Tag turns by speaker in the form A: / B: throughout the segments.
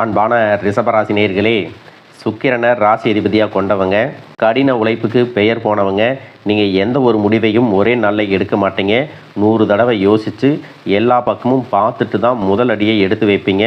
A: அன்பான ரிஷபராசி நேயர்களே, சுக்கிரனை ராசி அதிபதியாக கொண்டவங்க, கடின உழைப்புக்கு பெயர் போனவங்க. நீங்கள் எந்த ஒரு முடிவையும் ஒரே நாளில் எடுக்க மாட்டீங்க. 100 தடவை யோசித்து எல்லா பக்கமும் பார்த்துட்டு தான் முதல் அடியை எடுத்து வைப்பீங்க.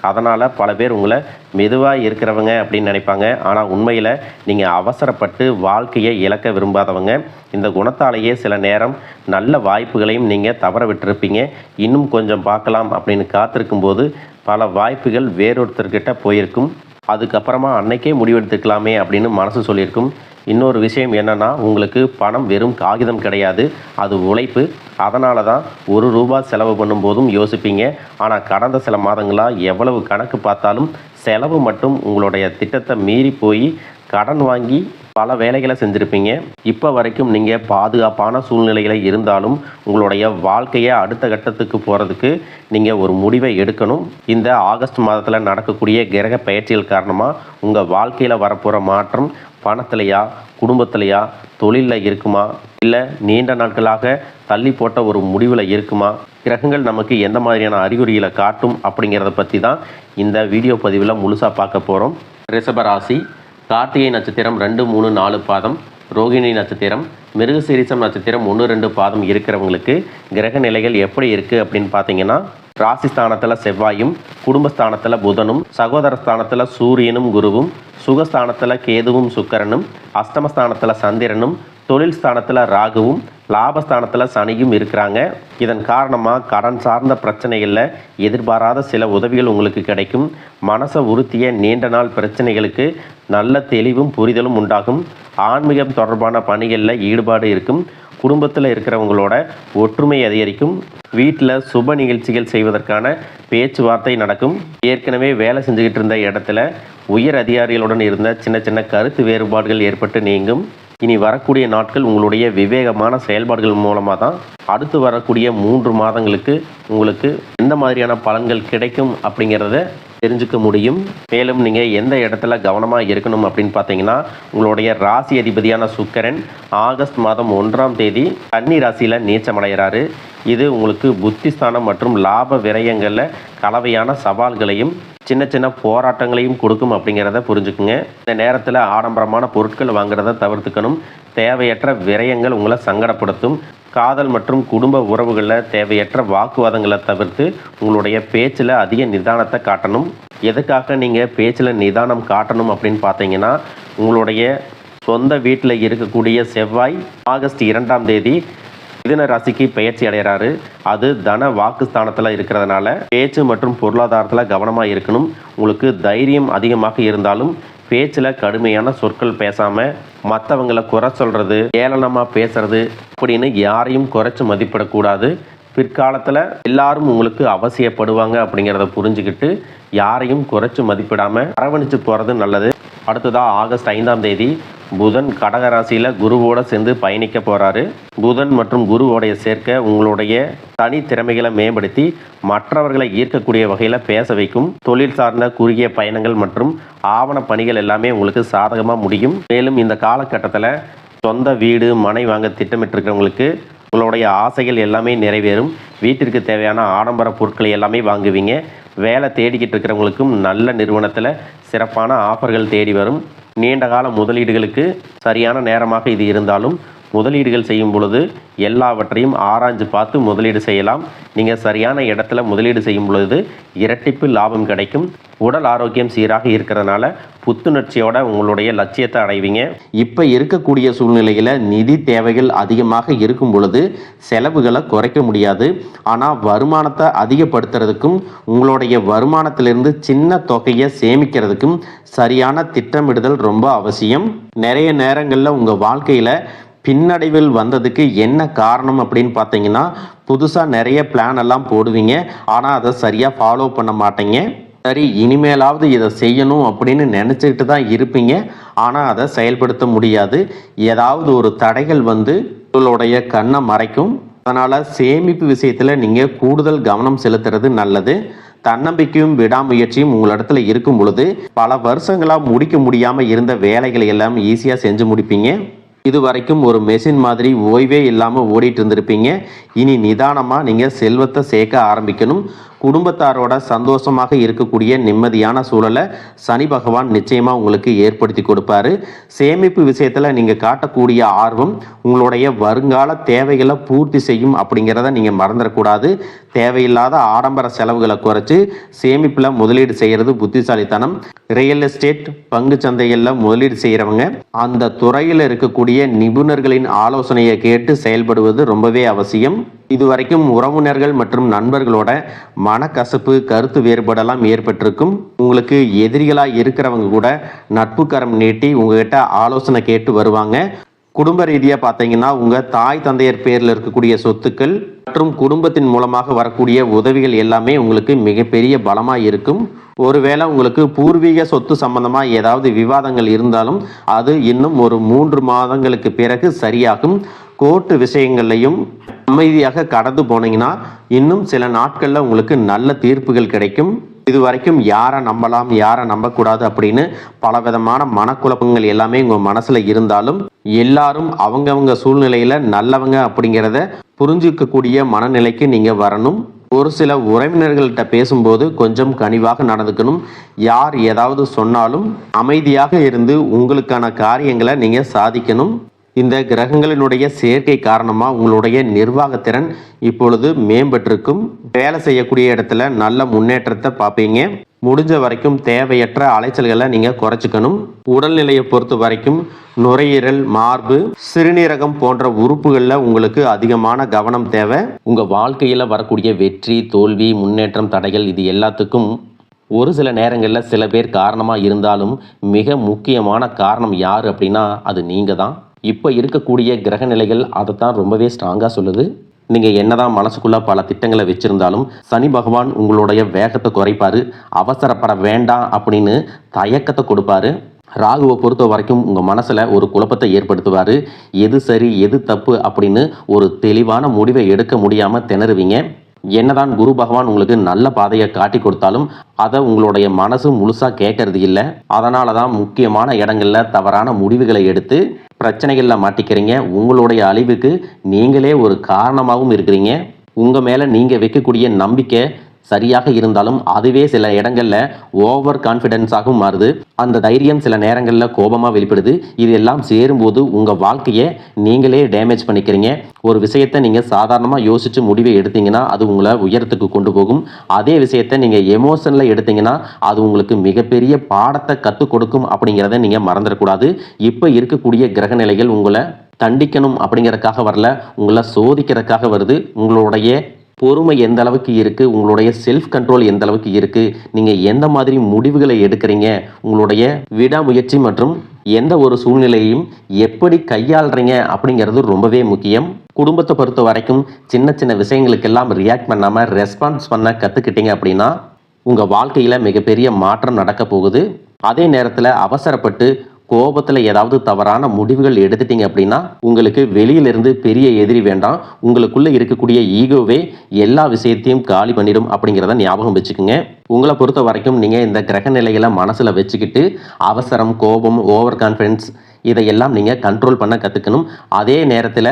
A: அதனால் பல பேர் உங்களை மெதுவாக இருக்கிறவங்க அப்படின்னு நினைப்பாங்க. ஆனால் உண்மையில் நீங்கள் அவசரப்பட்டு வாழ்க்கையை இழக்க விரும்பாதவங்க. இந்த குணத்தாலேயே சில நேரம் நல்ல வாய்ப்புகளையும் நீங்கள் தவற விட்டுருப்பீங்க. இன்னும் கொஞ்சம் பார்க்கலாம் அப்படின்னு காத்திருக்கும்போது பல வாய்ப்புகள் வேறொருத்தர்கிட்ட போயிருக்கும். அதுக்கப்புறமா அன்னைக்கே முடிவெடுத்துக்கலாமே அப்படின்னு மனசு சொல்லியிருக்கும். இன்னொரு விஷயம் என்னென்னா, உங்களுக்கு பணம் வெறும் காகிதம் கிடையாது, அது உழைப்பு. அதனால தான் ₹1 செலவு பண்ணும்போதும் யோசிப்பீங்க. ஆனால் கடந்த சில மாதங்களாக எவ்வளவு கணக்கு பார்த்தாலும் செலவு மட்டும் உங்களுடைய திட்டத்தை மீறி போய் கடன் வாங்கி பல வேலைகளை செஞ்சுருப்பீங்க. இப்போ வரைக்கும் நீங்கள் பாதுகாப்பான சூழ்நிலைகளை இருந்தாலும் உங்களுடைய வாழ்க்கையை அடுத்த கட்டத்துக்கு போகிறதுக்கு நீங்கள் ஒரு முடிவை எடுக்கணும். இந்த ஆகஸ்ட் மாதத்தில் நடக்கக்கூடிய கிரக பயிற்சிகள் காரணமாக உங்கள் வாழ்க்கையில் வரப்போகிற மாற்றம் பணத்திலையா, குடும்பத்திலையா, தொழிலில் இருக்குமா, இல்லை நீண்ட நாட்களாக தள்ளி போட்ட ஒரு முடிவில் இருக்குமா, கிரகங்கள் நமக்கு எந்த மாதிரியான அறிகுறிகளை காட்டும் அப்படிங்கிறத பற்றி தான் இந்த வீடியோ பதிவில் முழுசாக பார்க்க போகிறோம். ரிஷபராசி, கார்த்திகை நட்சத்திரம் 2, 3, 4 பாதம், ரோகிணி நட்சத்திரம், மிருகசீரிசம் நட்சத்திரம் 1, 2 பாதம் இருக்கிறவங்களுக்கு கிரக நிலைகள் எப்படி இருக்குது அப்படின்னு பார்த்தீங்கன்னா, ராசிஸ்தானத்தில் செவ்வாயும், குடும்பஸ்தானத்தில் புதனும், சகோதரஸ்தானத்தில் சூரியனும் குருவும், சுகஸ்தானத்தில் கேதுவும் சுக்கிரனும், அஷ்டமஸ்தானத்தில் சந்திரனும், தொழில் ஸ்தானத்தில் ராகுவும், லாபஸ்தானத்தில் சனியும் இருக்கிறாங்க. இதன் காரணமாக கடன் சார்ந்த பிரச்சனைகளில் எதிர்பாராத சில உதவிகள் உங்களுக்கு கிடைக்கும். மனசை உறுத்திய நீண்ட நாள் பிரச்சனைகளுக்கு நல்ல தெளிவும் புரிதலும் உண்டாகும். ஆன்மீகம் தொடர்பான பணிகளில் ஈடுபாடு இருக்கும். குடும்பத்தில் இருக்கிறவங்களோட ஒற்றுமை அதிகரிக்கும். வீட்டில் சுப நிகழ்ச்சிகள் செய்வதற்கான பேச்சுவார்த்தை நடக்கும். ஏற்கனவே வேலை செஞ்சுக்கிட்டு இருந்த இடத்துல உயர் அதிகாரிகளுடன் இருந்த சின்ன சின்ன கருத்து வேறுபாடுகள் ஏற்பட்டு நீங்கும். இனி வரக்கூடிய நாட்கள் உங்களுடைய விவேகமான செயல்பாடுகள் மூலமாக தான் அடுத்து வரக்கூடிய 3 மாதங்களுக்கு உங்களுக்கு எந்த மாதிரியான பலன்கள் கிடைக்கும் அப்படிங்கிறத தெரிஞ்சுக்க முடியும். மேலும் நீங்கள் எந்த இடத்துல கவனமாக இருக்கணும் அப்படின்னு பார்த்தீங்கன்னா, உங்களுடைய ராசி அதிபதியான சுக்கிரன் ஆகஸ்ட் மாதம் 1ஆம் தேதி கன்னி ராசியில் நீச்சமடைகிறாரு. இது உங்களுக்கு புத்திஸ்தானம் மற்றும் லாப விரயங்களில் கலவையான சவால்களையும் சின்ன சின்ன போராட்டங்களையும் கொடுக்கும் அப்படிங்கிறத புரிஞ்சுக்குங்க. இந்த நேரத்தில் ஆடம்பரமான பொருட்கள் வாங்குறத தவிர்த்துக்கணும். தேவையற்ற விரயங்கள் உங்களை சங்கடப்படுத்தும். காதல் மற்றும் குடும்ப உறவுகளில் தேவையற்ற வாக்குவாதங்களை தவிர்த்து உங்களுடைய பேச்சில் அதிக நிதானத்தை காட்டணும். எதுக்காக நீங்கள் பேச்சில் நிதானம் காட்டணும் அப்படின்னு பார்த்தீங்கன்னா, உங்களுடைய சொந்த வீட்டில் இருக்கக்கூடிய செவ்வாய் ஆகஸ்ட் 2ஆம் தேதி மிதுன ராசிக்கு பெயர்ச்சி அடைகிறாரு. அது தன வாக்குஸ்தானத்தில் இருக்கிறதுனால பேச்சு மற்றும் பொருளாதாரத்தில் கவனமாக இருக்கணும். உங்களுக்கு தைரியம் அதிகமாக இருந்தாலும் பேச்சில் கடுமையான சொற்கள் பேசாமல் மற்றவங்களை குறை சொல்கிறது, ஏளனமாக பேசுறது அப்படின்னு யாரையும் குறைச்சி மதிப்பிடக்கூடாது. பிற்காலத்தில் எல்லாரும் உங்களுக்கு அவசியப்படுவாங்க அப்படிங்கிறத புரிஞ்சுக்கிட்டு யாரையும் குறைச்சி மதிப்பிடாமல் அரவணைச்சு போகிறது நல்லது. அடுத்ததாக ஆகஸ்ட் 5ஆம் தேதி புதன் கடகராசியில் குருவோடு சேர்ந்து பயணிக்க போகிறாரு. புதன் மற்றும் குருவோடைய சேர்க்க உங்களுடைய தனி திறமைகளை மேம்படுத்தி மற்றவர்களை ஈர்க்கக்கூடிய வகையில் பேச வைக்கும். தொழில் சார்ந்த குறுகிய பயணங்கள் மற்றும் ஆவண பணிகள் எல்லாமே உங்களுக்கு சாதகமாக முடியும். மேலும் இந்த காலகட்டத்தில் சொந்த வீடு மனை வாங்க திட்டமிட்டிருக்கிறவங்களுக்கு உங்களுடைய ஆசைகள் எல்லாமே நிறைவேறும். வீட்டிற்கு தேவையான ஆடம்பர பொருட்களை எல்லாமே வாங்குவீங்க. வேலை தேடிக்கிட்டு இருக்கிறவங்களுக்கும் நல்ல நிறுவனத்தில் சிறப்பான ஆஃபர்கள் தேடி வரும். நீண்ட கால முதலீடுகளுக்கு சரியான நேரமாக இது இருந்தாலும் முதலீடுகள் செய்யும் பொழுது எல்லாவற்றையும் ஆராய்ஞ்சு பார்த்து முதலீடு செய்யலாம். நீங்கள் சரியான இடத்துல முதலீடு செய்யும் பொழுது இரட்டிப்பு லாபம் கிடைக்கும். உடல் ஆரோக்கியம் சீராக இருக்கிறதுனால புத்துணர்ச்சியோட உங்களுடைய லட்சியத்தை அடைவீங்க. இப்போ இருக்கக்கூடிய சூழ்நிலையில் நிதி தேவைகள் அதிகமாக இருக்கும் பொழுது செலவுகளை குறைக்க முடியாது. ஆனால் வருமானத்தை அதிகப்படுத்துறதுக்கும் உங்களுடைய வருமானத்திலிருந்து சின்ன தொகையை சேமிக்கிறதுக்கும் சரியான திட்டமிடுதல் ரொம்ப அவசியம். நிறைய நேரங்களில் உங்கள் வாழ்க்கையில் பின்னடைவில் வந்ததுக்கு என்ன காரணம் அப்படின்னு பார்த்தீங்கன்னா, புதுசாக நிறைய பிளான் எல்லாம் போடுவீங்க, ஆனால் அதை சரியாக ஃபாலோ பண்ண மாட்டீங்க. சரி இனிமேலாவது இதை செய்யணும் அப்படின்னு நினச்சிக்கிட்டு தான் இருப்பீங்க, ஆனால் அதை செயல்படுத்த முடியாது. ஏதாவது ஒரு தடைகள் வந்து உங்களுடைய கண்ணை மறைக்கும். அதனால் சேமிப்பு விஷயத்தில் நீங்கள் கூடுதல் கவனம் செலுத்துறது நல்லது. தன்னம்பிக்கையும் விடாமுயற்சியும் உங்களிடத்துல இருக்கும் பொழுது பல வருஷங்களாக முடிக்க முடியாமல் இருந்த வேலைகளை எல்லாம் ஈஸியாக செஞ்சு முடிப்பீங்க. இது வரைக்கும் ஒரு மெஷின் மாதிரி ஓய்வே இல்லாமல் ஓடிட்டு இருந்திருப்பீங்க. இனி நிதானமாக நீங்கள் செல்வத்தை சேர்க்க ஆரம்பிக்கணும். குடும்பத்தாரோட சந்தோஷமாக இருக்கக்கூடிய நிம்மதியான சூழலை சனி பகவான் நிச்சயமாக உங்களுக்கு ஏற்படுத்தி கொடுப்பாரு. சேமிப்பு விஷயத்தில் நீங்கள் காட்டக்கூடிய ஆர்வம் உங்களுடைய வருங்கால தேவைகளை பூர்த்தி செய்யும் அப்படிங்கிறத நீங்கள் மறந்துடக்கூடாது. தேவையில்லாத ஆடம்பர செலவுகளை குறைச்சி சேமிப்பில் முதலீடு செய்கிறது புத்திசாலித்தனம். ரியல் எஸ்டேட், பங்கு சந்தைகளில் முதலீடு செய்கிறவங்க அந்த துறையில் இருக்கக்கூடிய நிபுணர்களின் ஆலோசனையை கேட்டு செயல்படுவது ரொம்பவே அவசியம். இதுவரைக்கும் உறவினர்கள் மற்றும் நண்பர்களோட மனக்கசப்பு, கருத்து வேறுபாடெல்லாம் ஏற்பட்டிருக்கும். உங்களுக்கு எதிரிகளாக இருக்கிறவங்க கூட நட்பு கரம் நீட்டி உங்ககிட்ட ஆலோசனை கேட்டு வருவாங்க. குடும்ப ரீதியாக பார்த்தீங்கன்னா உங்கள் தாய் தந்தையர் பேரில் இருக்கக்கூடிய சொத்துக்கள் மற்றும் குடும்பத்தின் மூலமாக வரக்கூடிய உதவிகள் எல்லாமே உங்களுக்கு மிகப்பெரிய பலமாக இருக்கும். ஒருவேளை உங்களுக்கு பூர்வீக சொத்து சம்பந்தமாக ஏதாவது விவாதங்கள் இருந்தாலும் அது இன்னும் ஒரு 3 மாதங்களுக்கு பிறகு சரியாகும். கோர்ட்டு விஷயங்கள்லையும் அமைதியாக கடந்து போனீங்கன்னா இன்னும் சில நாட்களில் உங்களுக்கு நல்ல தீர்ப்புகள் கிடைக்கும். இதுவரைக்கும் யாரை நம்பலாம், யாரை நம்பக்கூடாது அப்படின்னு பலவிதமான மனக்குழப்பங்கள் எல்லாமே உங்கள் மனசில் இருந்தாலும் எல்லாரும் அவங்கவங்க சூழ்நிலையில் நல்லவங்க அப்படிங்கிறத புரிஞ்சிக்கக்கூடிய மனநிலைக்கு நீங்கள் வரணும். ஒரு சில உறவினர்கள்ட்ட பேசும்போது கொஞ்சம் கனிவாக நடந்துக்கணும். யார் ஏதாவது சொன்னாலும் அமைதியாக இருந்து உங்களுக்கான காரியங்களை நீங்கள் சாதிக்கணும். இந்த கிரகங்களினுடைய சேர்க்கை காரணமாக உங்களுடைய நிர்வாகத்திறன் இப்பொழுது மேம்பட்டிருக்கும். வேலை செய்யக்கூடிய இடத்துல நல்ல முன்னேற்றத்தை பார்ப்பீங்க. முடிஞ்ச வரைக்கும் தேவையற்ற அலைச்சல்களை நீங்கள் குறைச்சிக்கணும். உடல்நிலையை பொறுத்த வரைக்கும் நுரையீரல், மார்பு, சிறுநீரகம் போன்ற உறுப்புகளில் உங்களுக்கு அதிகமான கவனம் தேவை. உங்கள் வாழ்க்கையில் வரக்கூடிய வெற்றி, தோல்வி, முன்னேற்றம், தடைகள் இது எல்லாத்துக்கும் ஒரு சில நேரங்களில் சில பேர் காரணமாக இருந்தாலும் மிக முக்கியமான காரணம் யார் அப்படின்னா அது நீங்கள் தான். இப்போ இருக்கக்கூடிய கிரக நிலைகள் அதை தான் ரொம்பவே ஸ்ட்ராங்காக சொல்லுது. நீங்கள் என்னதான் மனசுக்குள்ளே பல திட்டங்களை வச்சுருந்தாலும் சனி பகவான் உங்களுடைய வேகத்தை குறைப்பார். அவசரப்பட வேண்டாம் அப்படின்னு தயக்கத்தை கொடுப்பாரு. ராகுவை பொறுத்த வரைக்கும் உங்கள் மனசில் ஒரு குழப்பத்தை ஏற்படுத்துவார். எது சரி எது தப்பு அப்படின்னு ஒரு தெளிவான முடிவை எடுக்க முடியாமல் திணறுவீங்க. என்னதான் குரு பகவான் உங்களுக்கு நல்ல பாதையை காட்டி கொடுத்தாலும் அதை உங்களுடைய மனசு முழுசாக கேட்கறது இல்லை. அதனால தான் முக்கியமான இடங்களில் தவறான முடிவுகளை எடுத்து பிரச்சனைகளில் மாட்டிக்கிறீங்க. உங்களுடைய அழிவுக்கு நீங்களே ஒரு காரணமாகவும் இருக்கிறீங்க. உங்கள் மேலே நீங்கள் வைக்கக்கூடிய நம்பிக்கை சரியாக இருந்தாலும் அதுவே சில இடங்களில் ஓவர் கான்ஃபிடென்ஸாகவும் மாறுது. அந்த தைரியம் சில நேரங்களில் கோபமாக வெளிப்படுது. இது எல்லாம் சேரும்போது உங்கள் வாழ்க்கையை நீங்களே டேமேஜ் பண்ணிக்கிறீங்க. ஒரு விஷயத்தை நீங்கள் சாதாரணமாக யோசித்து முடிவை எடுத்தீங்கன்னா அது உங்களை உயரத்துக்கு கொண்டு போகும். அதே விஷயத்தை நீங்கள் எமோஷனில் எடுத்தீங்கன்னா அது உங்களுக்கு மிகப்பெரிய பாடத்தை கற்றுக் கொடுக்கும் அப்படிங்கிறத நீங்கள் மறந்துடக்கூடாது. இப்போ இருக்கக்கூடிய கிரக நிலைகள் உங்களை தண்டிக்கணும் அப்படிங்கிறதுக்காக வரல, உங்களை சோதிக்கிறதுக்காக வருது. உங்களுடைய பொறுமை எந்த அளவுக்கு இருக்குது, உங்களுடைய செல்ஃப் கண்ட்ரோல் எந்த அளவுக்கு இருக்குது, நீங்கள் எந்த மாதிரி முடிவுகளை எடுக்கிறீங்க, உங்களுடைய விடாமுயற்சி மற்றும் எந்த ஒரு சூழ்நிலையையும் எப்படி கையாளுறீங்க அப்படிங்கிறது ரொம்பவே முக்கியம். குடும்பத்தை பொறுத்த வரைக்கும் சின்ன சின்ன விஷயங்களுக்கெல்லாம் ரியாக்ட் பண்ணாமல் ரெஸ்பான்ஸ் பண்ண கற்றுக்கிட்டீங்க அப்படின்னா உங்கள் வாழ்க்கையில் மிகப்பெரிய மாற்றம் நடக்க போகுது. அதே நேரத்தில் அவசரப்பட்டு கோபத்தில் ஏதாவது தவறான முடிவுகள் எடுத்துட்டீங்க அப்படின்னா உங்களுக்கு வெளியிலிருந்து பெரிய எதிரி வேண்டாம். உங்களுக்குள்ளே இருக்கக்கூடிய ஈகோவே எல்லா விஷயத்தையும் காலி பண்ணிடும் அப்படிங்கிறத ஞாபகம் வச்சுக்கோங்க. உங்களை பொறுத்த வரைக்கும் நீங்கள் இந்த கிரக நிலைகளை மனசில் வச்சுக்கிட்டு அவசரம், கோபம், ஓவர் கான்ஃபிடன்ஸ் இதையெல்லாம் நீங்கள் கண்ட்ரோல் பண்ண கற்றுக்கணும். அதே நேரத்தில்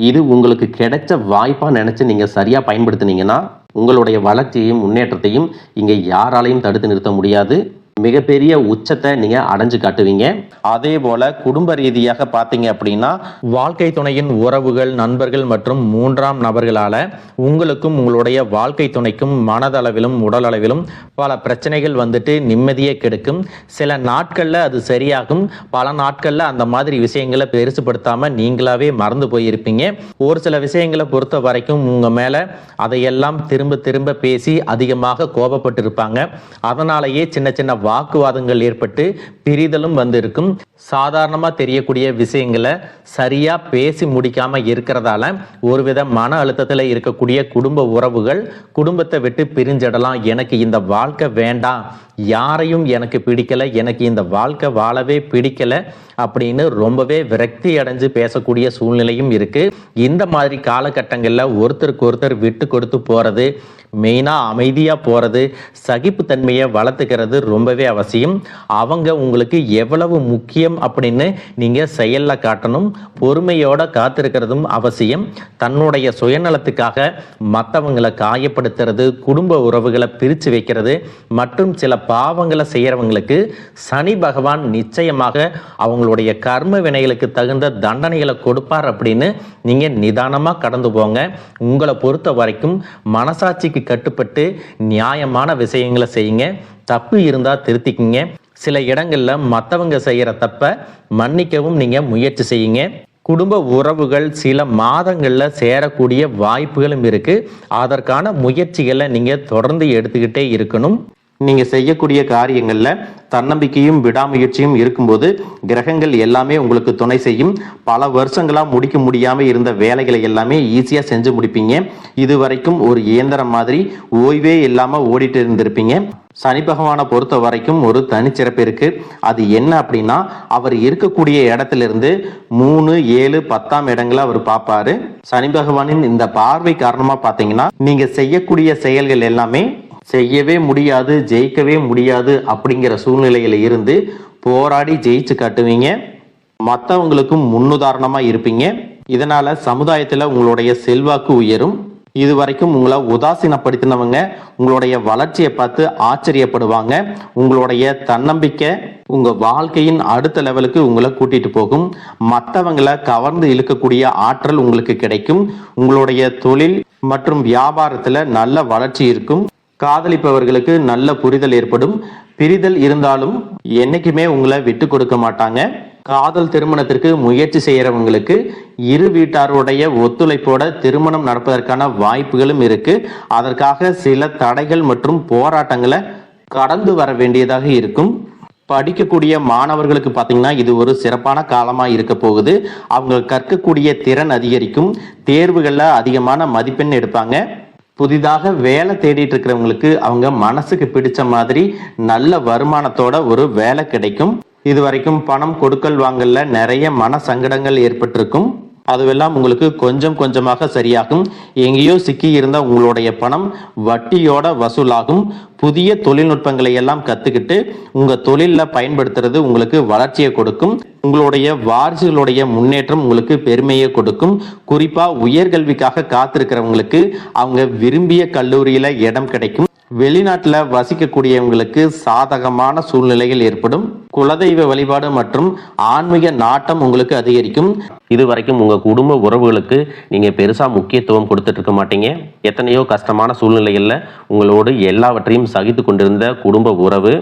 A: இது உங்களுக்கு கிடைச்ச வாய்ப்பாக நினச்சி நீங்கள் சரியாக பயன்படுத்தினீங்கன்னா உங்களுடைய வளர்ச்சியையும் முன்னேற்றத்தையும் இங்கே யாராலையும் தடுத்து நிறுத்த முடியாது. மிகப்பெரிய உச்சத்தை நீங்கள் அடைஞ்சு காட்டுவீங்க. அதே போல் குடும்ப ரீதியாக பார்த்தீங்க அப்படின்னா வாழ்க்கை துணையின் உறவுகள், நண்பர்கள் மற்றும் 3ஆம் நபர்களால் உங்களுக்கும் உங்களுடைய வாழ்க்கை துணைக்கும் மனதளவிலும் உடலளவிலும் பல பிரச்சனைகள் வந்துட்டு நிம்மதியை கெடுக்கும். சில நாட்களில் அது சரியாகும், பல நாட்களில் அந்த மாதிரி விஷயங்களை பெருசுப்படுத்தாமல் நீங்களாவே மறந்து போயிருப்பீங்க. ஒரு சில விஷயங்களை பொறுத்த வரைக்கும் உங்கள் மேலே அதையெல்லாம் திரும்ப திரும்ப பேசி அதிகமாக கோபப்பட்டிருப்பாங்க. அதனாலேயே சின்ன சின்ன வாக்குவாதங்கள் ஏற்பட்டு பிரிதலும் வந்திருக்கும். சாதாரணமாக தெரியக்கூடிய விஷயங்களை சரியாக பேசி முடிக்காமல் இருக்கிறதால ஒருவித மன அழுத்தத்தில் இருக்கக்கூடிய குடும்ப உறவுகள் குடும்பத்தை விட்டு பிரிஞ்சிடலாம். எனக்கு இந்த வாழ்க்கை வேண்டாம், யாரையும் எனக்கு பிடிக்கலை, எனக்கு இந்த வாழ்க்கை வாழவே பிடிக்கலை அப்படின்னு ரொம்பவே விரக்தி அடைஞ்சு பேசக்கூடிய சூழ்நிலையும் இருக்குது. இந்த மாதிரி காலகட்டங்களில் ஒருத்தருக்கு ஒருத்தர் விட்டு கொடுத்து போகிறது, மெயினாக அமைதியாக போகிறது, சகிப்புத்தன்மையை வளர்த்துக்கிறது ரொம்பவே அவசியம். அவங்க உங்களுக்கு எவ்வளவு முக்கியம் அப்படின்னு நீங்கள் செயலில் காட்டணும். பொறுமையோட காத்திருக்கிறதும் அவசியம். தன்னுடைய சுயநலத்துக்காக மற்றவங்களை காயப்படுத்துறது, குடும்ப உறவுகளை பிரித்து வைக்கிறது மற்றும் சில பாவங்களை செய்கிறவங்களுக்கு சனி பகவான் நிச்சயமாக அவங்களுடைய கர்ம வினைகளுக்கு தகுந்த தண்டனைகளை கொடுப்பார் அப்படின்னு நீங்கள் நிதானமாக கடந்து போங்க. உங்களை பொறுத்த வரைக்கும் மனசாட்சிக்கு கட்டுப்பட்டு நியாயமான விஷயங்களை செய்யுங்க. தப்பு இருந்தால் திருத்திக்கிங்க. சில இடங்களில் மற்றவங்க செய்கிற தப்பை மன்னிக்கவும் நீங்கள் முயற்சி செய்யுங்க. குடும்ப உறவுகள் சில மாதங்களில் சேரக்கூடிய வாய்ப்புகளும் இருக்குது. அதற்கான முயற்சிகளை நீங்கள் தொடர்ந்து எடுத்துக்கிட்டே இருக்கணும். நீங்கள் செய்யக்கூடிய காரியங்களில் தன்னம்பிக்கையும் விடாமுயற்சியும் இருக்கும்போது கிரகங்கள் எல்லாமே உங்களுக்கு துணை செய்யும். பல வருஷங்களாக முடிக்க முடியாமல் இருந்த வேலைகளை எல்லாமே ஈஸியாக செஞ்சு முடிப்பீங்க. இது வரைக்கும் ஒரு இயந்திரம் மாதிரி ஓய்வே இல்லாமல் ஓடிட்டு இருந்திருப்பீங்க. சனி பகவானை பொறுத்த வரைக்கும் ஒரு தனிச்சிறப்பு இருக்கு. அது என்ன அப்படின்னா, அவர் இருக்கக்கூடிய இடத்திலிருந்து 3, 7, 10ஆம் இடங்களை அவர் பார்ப்பாரு. சனி பகவானின் இந்த பார்வை காரணமாக பார்த்தீங்கன்னா நீங்க செய்யக்கூடிய செயல்கள் எல்லாமே செய்யவே முடியாது, ஜெயிக்கவே முடியாது அப்படிங்கிற சூழ்நிலையில இருந்து போராடி ஜெயிச்சு காட்டுவீங்க. மற்றவங்களுக்கும் முன்னுதாரணமாக இருப்பீங்க. இதனால சமுதாயத்தில் உங்களுடைய செல்வாக்கு உயரும். இது வரைக்கும் உங்களை உதாசீனப்படுத்தினவங்க உங்களுடைய வளர்ச்சியை பார்த்து ஆச்சரியப்படுவாங்க. உங்களுடைய தன்னம்பிக்கை உங்க வாழ்க்கையின் அடுத்த லெவலுக்கு உங்களை கூட்டிட்டு போகும். மற்றவங்களை கவர்ந்து இழுக்கக்கூடிய ஆற்றல் உங்களுக்கு கிடைக்கும். உங்களுடைய தொழில் மற்றும் வியாபாரத்தில் நல்ல வளர்ச்சி இருக்கும். காதலிப்பவர்களுக்கு நல்ல புரிதல் ஏற்படும். பிரிதல் இருந்தாலும் என்னைக்குமே உங்களை விட்டு கொடுக்க மாட்டாங்க. காதல் திருமணத்திற்கு முயற்சி செய்யறவங்களுக்கு இரு வீட்டாருடைய ஒத்துழைப்போட திருமணம் நடப்பதற்கான வாய்ப்புகளும் இருக்கு. அதற்காக சில தடைகள் மற்றும் போராட்டங்களை கடந்து வர வேண்டியதாக இருக்கும். படிக்கக்கூடிய மாணவர்களுக்கு பார்த்தீங்கன்னா இது ஒரு சிறப்பான காலமாக இருக்க போகுது. அவங்க கற்கக்கூடிய திறன் அதிகரிக்கும். தேர்வுகளில் அதிகமான மதிப்பெண் எடுப்பாங்க. புதிதாக வேலை தேடிட்டு இருக்கிறவங்களுக்கு அவங்க மனசுக்கு பிடிச்ச மாதிரி நல்ல வருமானத்தோட ஒரு வேலை கிடைக்கும். இது வரைக்கும் பணம் கொடுக்கல் வாங்கல நிறைய மன சங்கடங்கள் ஏற்பட்டிருக்கும். அதுவெல்லாம் உங்களுக்கு கொஞ்சம் கொஞ்சமாக சரியாகும். எங்கேயோ சிக்கி இருந்த உங்களுடைய பணம் வட்டியோட வசூலாகும். புதிய தொழில்நுட்பங்களை எல்லாம் கத்துக்கிட்டு உங்க தொழிலில் பயன்படுத்துறது உங்களுக்கு வளர்ச்சியை கொடுக்கும். உங்களுடைய வாரிசுகளுடைய முன்னேற்றம் உங்களுக்கு பெருமையை கொடுக்கும். குறிப்பா உயர்கல்விக்காக காத்திருக்கிறவங்களுக்கு அவங்க விரும்பிய கல்லூரியில இடம் கிடைக்கும். வெளிநாட்டில் வசிக்கக்கூடியவங்களுக்கு சாதகமான சூழ்நிலைகள் ஏற்படும். குலதெய்வ வழிபாடு மற்றும் ஆன்மீக நாட்டம் உங்களுக்கு அதிகரிக்கும். இதுவரைக்கும் உங்க குடும்ப உறவுகளுக்கு நீங்க பெருசா முக்கியத்துவம் கொடுத்துட்டு இருக்க மாட்டீங்க. எத்தனையோ கஷ்டமான சூழ்நிலைகள்ல உங்களோடு எல்லாவற்றையும் சகித்து கொண்டிருந்த குடும்ப உறவு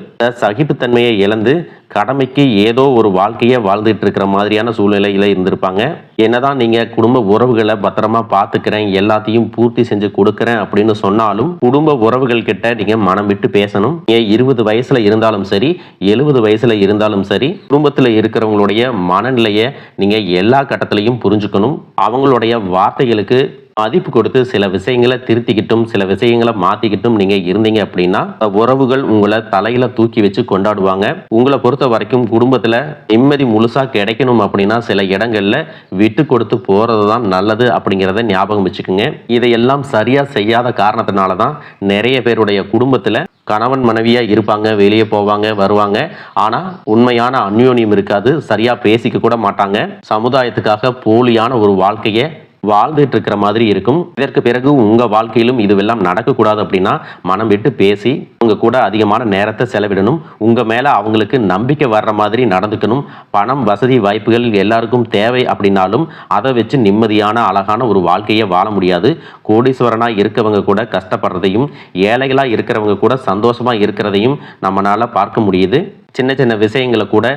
A: சகிப்புத்தன்மையை இழந்து கடமைக்கு ஏதோ ஒரு வாழ்க்கையை வாழ்ந்துட்டு இருக்கிற மாதிரியான சூழ்நிலையில இருந்திருப்பாங்க. என்னதான் நீங்க குடும்ப உறவுகளை பத்திரமா பார்த்துக்கிறேன், எல்லாத்தையும் பூர்த்தி செஞ்சு கொடுக்குறேன் அப்படின்னு சொன்னாலும் குடும்ப உறவுகள் கிட்ட நீங்க மனம் விட்டு பேசணும். 20 வயசுல இருந்தாலும் சரி, 70 வயசுல இருந்தாலும் சரி, குடும்பத்துல இருக்கிறவங்களுடைய மனநிலையை நீங்க எல்லா கட்டத்திலையும் புரிஞ்சுக்கணும். அவங்களுடைய வார்த்தைகளுக்கு மதிப்பு கொடுத்து சில விஷயங்களை திருத்திக்கிட்டும் சில விஷயங்களை மாத்திக்கிட்டும் நீங்க இருந்தீங்க அப்படின்னா உறவுகள் உங்களை தலையில தூக்கி வச்சு கொண்டாடுவாங்க. உங்களை பொறுத்த வரைக்கும் குடும்பத்துல நிம்மதி முழுசா கிடைக்கணும் அப்படின்னா சில இடங்கள்ல விட்டு கொடுத்து போறதுதான் நல்லது அப்படிங்கிறத ஞாபகம் வச்சுக்கோங்க. இதையெல்லாம் சரியா செய்யாத காரணத்தினாலதான் நிறைய பேருடைய குடும்பத்துல கணவன் மனைவியா இருப்பாங்க, வெளியே போவாங்க வருவாங்க, ஆனா உண்மையான அந்யோன்யம் இருக்காது, சரியா பேசிக்க கூட மாட்டாங்க. சமுதாயத்துக்காக போலியான ஒரு வாழ்க்கையை வாழ்ந்துட்டு இருக்கிற மாதிரி இருக்கும். இதற்கு பிறகு உங்க வாழ்க்கையிலும் இதுவெல்லாம் நடக்கக்கூடாது அப்படின்னா மனம் விட்டு பேசி உங்க கூட அதிகமான நேரத்தை செலவிடணும். உங்க மேல அவங்களுக்கு நம்பிக்கை வர்ற மாதிரி நடந்துக்கணும். பணம் வசதி வாய்ப்புகள் எல்லாருக்கும் தேவை அப்படின்னாலும் அதை வச்சு நிம்மதியான அழகான ஒரு வாழ்க்கையை வாழ முடியாது. கோடீஸ்வரனா இருக்கவங்க கூட கஷ்டப்படுறதையும் ஏழைகளா இருக்கிறவங்க கூட சந்தோஷமா இருக்கிறதையும் நம்மளால பார்க்க முடியுது. சின்ன சின்ன விஷயங்களை கூட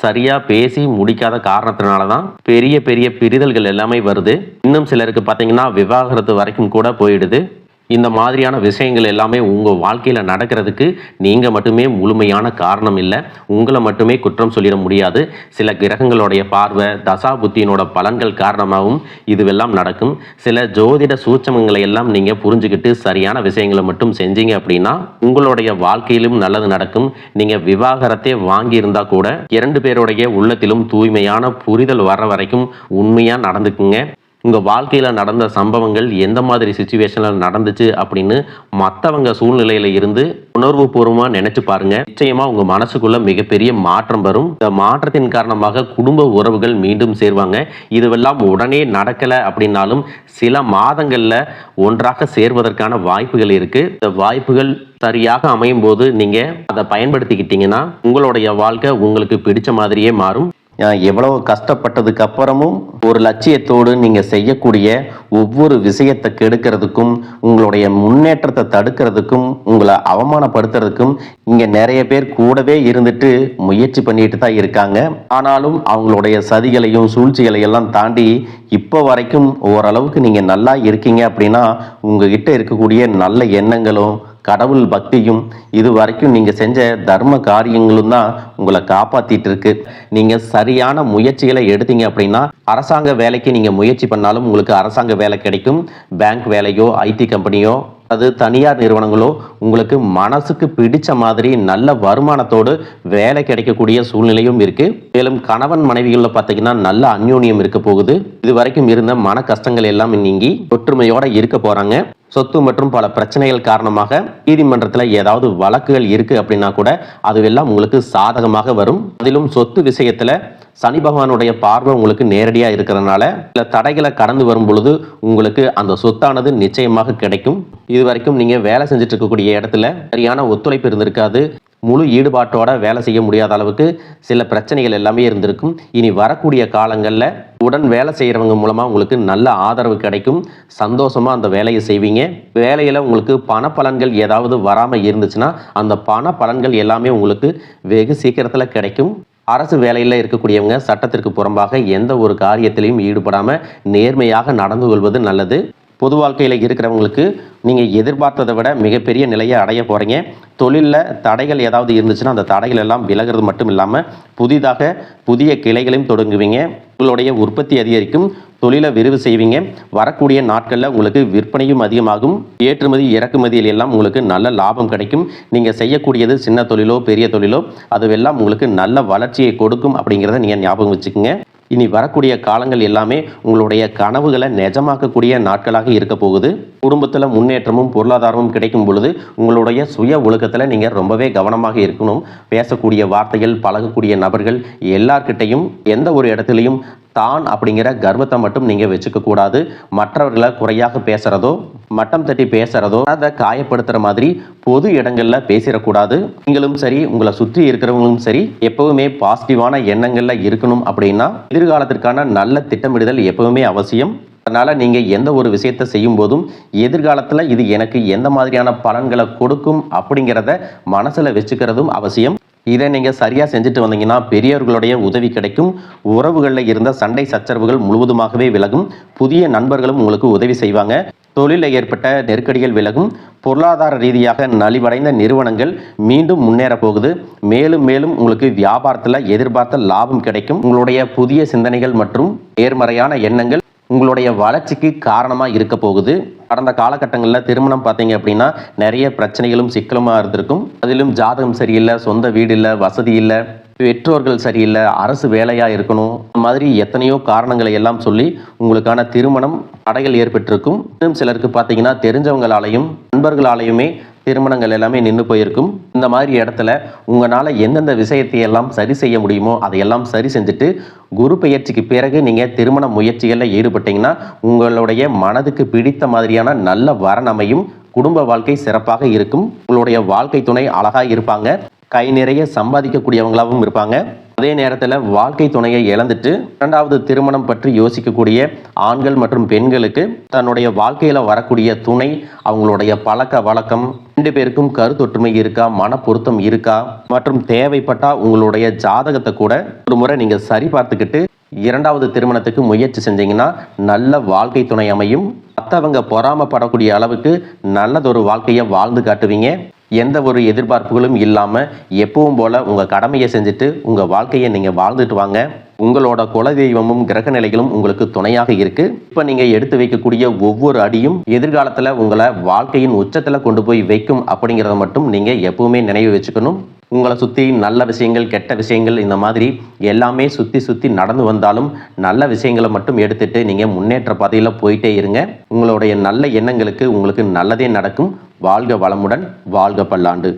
A: சரியா பேசி முடிக்காத காரணத்தினால தான் பெரிய பெரிய பிரிதல்கள் எல்லாமே வருது. இன்னும் சிலருக்கு பார்த்தீங்கன்னா விவாகரத்து வரைக்கும் கூட போயிடுது. இந்த மாதிரியான விஷயங்கள் எல்லாமே உங்கள் வாழ்க்கையில் நடக்கிறதுக்கு நீங்கள் மட்டுமே முழுமையான காரணம் இல்லை. உங்களை மட்டுமே குற்றம் சொல்லிட முடியாது. சில கிரகங்களுடைய பார்வை தசா புத்தியினோட பலன்கள் காரணமாகவும் இதுவெல்லாம் நடக்கும். சில ஜோதிட சூட்சமங்களை எல்லாம் நீங்கள் புரிஞ்சுக்கிட்டு சரியான விஷயங்களை மட்டும் செஞ்சீங்க அப்படின்னா உங்களுடைய வாழ்க்கையிலும் நல்லது நடக்கும். நீங்கள் விவாகரத்தை வாங்கியிருந்தா கூட 2 பேருடைய உள்ளத்திலும் தூய்மையான புரிதல் வர்ற வரைக்கும் உண்மையாக நடந்துக்குங்க. உங்கள் வாழ்க்கையில் நடந்த சம்பவங்கள் எந்த மாதிரி சுச்சுவேஷனில் நடந்துச்சு அப்படின்னு மற்றவங்க சூழ்நிலையில் இருந்து உணர்வு பூர்வமாக நினைச்சு பாருங்க. நிச்சயமா உங்க மனசுக்குள்ள மிகப்பெரிய மாற்றம் வரும். இந்த மாற்றத்தின் காரணமாக குடும்ப உறவுகள் மீண்டும் சேர்வாங்க. இதுவெல்லாம் உடனே நடக்கலை அப்படின்னாலும் சில மாதங்கள்ல ஒன்றாக சேர்வதற்கான வாய்ப்புகள் இருக்கு. இந்த வாய்ப்புகள் சரியாக அமையும் போது நீங்க அதை பயன்படுத்திக்கிட்டீங்கன்னா உங்களுடைய வாழ்க்கை உங்களுக்கு பிடிச்ச மாதிரியே மாறும். எவ்வளவு கஷ்டப்பட்டதுக்கு அப்புறமும் ஒரு லட்சியத்தோடு நீங்க செய்யக்கூடிய ஒவ்வொரு விஷயத்தை கெடுக்கிறதுக்கும் உங்களுடைய முன்னேற்றத்தை தடுக்கிறதுக்கும் உங்களை அவமானப்படுத்துறதுக்கும் இங்க நிறைய பேர் கூடவே இருந்துட்டு முயற்சி பண்ணிட்டு தான் இருக்காங்க. ஆனாலும் அவங்களுடைய சதிகளையும் சூழ்ச்சிகளையும் எல்லாம் தாண்டி இப்போ வரைக்கும் ஓரளவுக்கு நீங்க நல்லா இருக்கீங்க அப்படின்னா உங்ககிட்ட இருக்கக்கூடிய நல்ல எண்ணங்களும் கடவுள் பக்தியும் இது வரைக்கும் நீங்க செஞ்ச தர்ம காரியங்களும் தான் உங்களை காப்பாத்திட்டு இருக்கு. நீங்க சரியான முயற்சிகளை எடுத்தீங்க அப்படின்னா அரசாங்க வேலைக்கு நீங்க முயற்சி பண்ணாலும் உங்களுக்கு அரசாங்க வேலை கிடைக்கும். பேங்க் வேலையோ ஐடி கம்பெனியோ அது தனியார் நிறுவனங்களோ உங்களுக்கு மனசுக்கு பிடிச்ச மாதிரி நல்ல வருமானத்தோடு வேலை கிடைக்கக்கூடிய சூழ்நிலையும் இருக்கு. மேலும் கணவன் மனைவிகளில் பார்த்தீங்கன்னா நல்ல அந்யோன்யம் இருக்க போகுது. இது வரைக்கும் இருந்த மன கஷ்டங்கள் எல்லாம் நீங்கி ஒற்றுமையோட இருக்க போறாங்க. சொத்து மற்றும் பல பிரச்சனைகள் காரணமாக நீதிமன்றத்தில் ஏதாவது வழக்குகள் இருக்கு அப்படின்னா கூட அதுவெல்லாம் உங்களுக்கு சாதகமாக வரும். அதிலும் சொத்து விஷயத்துல சனி பகவானுடைய பார்வை உங்களுக்கு நேரடியாக இருக்கிறதுனால சில தடைகளை கடந்து வரும் பொழுது உங்களுக்கு அந்த சொத்தானது நிச்சயமாக கிடைக்கும். இது வரைக்கும் நீங்க வேலை செஞ்சுட்டு இருக்கக்கூடிய இடத்துல சரியான ஒத்துழைப்பு இருந்திருக்காது. முழு ஈடுபாட்டோட வேலை செய்ய முடியாத அளவுக்கு சில பிரச்சனைகள் எல்லாமே இருந்திருக்கும். இனி வரக்கூடிய காலங்களில் உடன் வேலை செய்கிறவங்க மூலமாக உங்களுக்கு நல்ல ஆதரவு கிடைக்கும். சந்தோஷமாக அந்த வேலையை செய்வீங்க. வேலையில் உங்களுக்கு பண பலன்கள் ஏதாவது வராமல் இருந்துச்சுன்னா அந்த பண பலன்கள் எல்லாமே உங்களுக்கு வெகு சீக்கிரத்தில் கிடைக்கும். அரசு வேலையில் இருக்கக்கூடியவங்க சட்டத்திற்கு புறம்பாக எந்த ஒரு காரியத்திலையும் ஈடுபடாமல் நேர்மையாக நடந்து கொள்வது நல்லது. பொது வாழ்க்கையில் இருக்கிறவங்களுக்கு நீங்கள் எதிர்பார்த்ததை விட மிகப்பெரிய நிலையை அடைய போகிறீங்க. தொழிலில் தடைகள் ஏதாவது இருந்துச்சுன்னா அந்த தடைகள் எல்லாம் விலகிறது மட்டும் இல்லாமல் புதிய கிளைகளையும் தொடங்குவீங்க. உங்களுடைய உற்பத்தி அதிகரிக்கும். தொழிலை விரிவு செய்வீங்க. வரக்கூடிய நாட்களில் உங்களுக்கு விற்பனையும் அதிகமாகும். ஏற்றுமதி இறக்குமதியில் எல்லாம் உங்களுக்கு நல்ல லாபம் கிடைக்கும். நீங்கள் செய்யக்கூடியது சின்ன தொழிலோ பெரிய தொழிலோ அதுவெல்லாம் உங்களுக்கு நல்ல வளர்ச்சியை கொடுக்கும் அப்படிங்கிறத நீங்கள் ஞாபகம் வச்சுக்கோங்க. இனி வரக்கூடிய காலங்கள் எல்லாமே உங்களுடைய கனவுகளை நிஜமாக்கக்கூடிய நாட்களாக இருக்க போகுது. குடும்பத்தில் முன்னேற்றமும் பொருளாதாரமும் கிடைக்கும் பொழுது உங்களுடைய சுய ஒழுக்கத்தில் நீங்கள் ரொம்பவே கவனமாக இருக்கணும். பேசக்கூடிய வார்த்தைகள், பழகக்கூடிய நபர்கள் எல்லார்கிட்டையும் எந்த ஒரு இடத்துலையும் தான் அப்படிங்கிற கர்வத்தை மட்டும் நீங்கள் வச்சுக்க கூடாது. மற்றவர்களை குறையாக பேசுறதோ மட்டம் தட்டி பேசுறதோ அதை காயப்படுத்துகிற மாதிரி பொது இடங்களில் பேசிடக்கூடாது. நீங்களும் சரி உங்களை சுற்றி இருக்கிறவங்களும் சரி எப்பவுமே பாசிட்டிவான எண்ணங்களில் இருக்கணும். அப்படின்னா எதிர்காலத்திற்கான நல்ல திட்டமிடுதல் எப்பவுமே அவசியம். அதனால நீங்க எந்த ஒரு விஷயத்தை செய்யும் போதும் எதிர்காலத்துல இது எனக்கு எந்த மாதிரியான பலன்களை கொடுக்கும் அப்படிங்கிறத மனசுல வச்சுக்கிறதும் அவசியம். இதை நீங்க சரியா செஞ்சுட்டு வந்தீங்கன்னா பெரியவர்களுடைய உதவி கிடைக்கும். உறவுகளில் இருந்த சண்டை சச்சரவுகள் முழுவதுமாகவே விலகும். புதிய நண்பர்களும் உங்களுக்கு உதவி செய்வாங்க. தொழிலில் ஏற்பட்ட நெருக்கடிகள் விலகும். பொருளாதார ரீதியாக நலிவடைந்த நிறுவனங்கள் மீண்டும் முன்னேற போகுது. மேலும் மேலும் உங்களுக்கு வியாபாரத்தில் எதிர்பார்த்த லாபம் கிடைக்கும். உங்களுடைய புதிய சிந்தனைகள் மற்றும் நேர்மறையான எண்ணங்கள் உங்களுடைய வளர்ச்சிக்கு காரணமாக இருக்க போகுது. கடந்த காலகட்டங்களில் திருமணம் பார்த்தீங்க அப்படின்னா நிறைய பிரச்சனைகளும் சிக்கலுமாக இருந்திருக்கும். அதிலும் ஜாதகம் சரியில்லை, சொந்த வீடு இல்லை, வசதி இல்லை, பெற்றோர்கள் சரியில்லை, அரசு வேலையாக இருக்கணும், இந்த மாதிரி எத்தனையோ காரணங்களை எல்லாம் சொல்லி உங்களுக்கான திருமணம் தடைகள் ஏற்பட்டிருக்கும். இன்னும் சிலருக்கு பார்த்தீங்கன்னா தெரிஞ்சவங்களாலையும் நண்பர்களாலையுமே திருமணங்கள் எல்லாமே நின்று போயிருக்கும். இந்த மாதிரி இடத்துல உங்களால் எந்தெந்த விஷயத்தை எல்லாம் சரி செய்ய முடியுமோ அதையெல்லாம் சரி செஞ்சுட்டு குரு பெயர்ச்சிக்கு பிறகு நீங்கள் திருமண முயற்சிகளில் ஈடுபட்டீங்கன்னா உங்களுடைய மனதுக்கு பிடித்த மாதிரியான நல்ல வரன் அமையும். குடும்ப வாழ்க்கை சிறப்பாக இருக்கும். உங்களுடைய வாழ்க்கை துணை அழகாக இருப்பாங்க. கை நிறைய சம்பாதிக்கக்கூடியவங்களாகவும் இருப்பாங்க. அதே நேரத்தில் வாழ்க்கை துணையை இழந்துட்டு இரண்டாவது திருமணம் பற்றி யோசிக்கக்கூடிய ஆண்கள் மற்றும் பெண்களுக்கு தன்னுடைய வாழ்க்கையில் வரக்கூடிய துணை அவங்களுடைய பழக்க வழக்கம், ரெண்டு பேருக்கும் கருத்தொற்றுமை இருக்கா, மன பொருத்தம் இருக்கா மற்றும் தேவைப்பட்டா உங்களுடைய ஜாதகத்தை கூட ஒரு முறை நீங்கள் சரி பார்த்துக்கிட்டு இரண்டாவது திருமணத்துக்கு முயற்சி செஞ்சீங்கன்னா நல்ல வாழ்க்கை துணை அமையும். மற்றவங்க பொறாமப்படக்கூடிய அளவுக்கு நல்லதொரு வாழ்க்கையை வாழ்ந்து காட்டுவீங்க. எந்த ஒரு எதிர்பார்ப்புகளும் இல்லாமல் எப்பவும் போல உங்கள் கடமையை செஞ்சுட்டு உங்கள் வாழ்க்கையை நீங்கள் வாழ்ந்துட்டு வாங்க. உங்களோட குலதெய்வமும் கிரக நிலைகளும் உங்களுக்கு துணையாக இருக்கு. இப்போ நீங்கள் எடுத்து வைக்கக்கூடிய ஒவ்வொரு அடியும் எதிர்காலத்தில் உங்களை வாழ்க்கையின் உச்சத்தில் கொண்டு போய் வைக்கும் அப்படிங்கிறத மட்டும் நீங்கள் எப்பவுமே நினைவு வச்சுக்கணும். உங்களை சுற்றி நல்ல விஷயங்கள் கெட்ட விஷயங்கள் இந்த மாதிரி எல்லாமே சுற்றி சுற்றி நடந்து வந்தாலும் நல்ல விஷயங்களை மட்டும் எடுத்துட்டு நீங்கள் முன்னேற்ற பாதையில் போயிட்டே இருங்க. உங்களுடைய நல்ல எண்ணங்களுக்கு உங்களுக்கு நல்லதே நடக்கும். வாழ்க வளமுடன், வாழ்க பல்லாண்டு.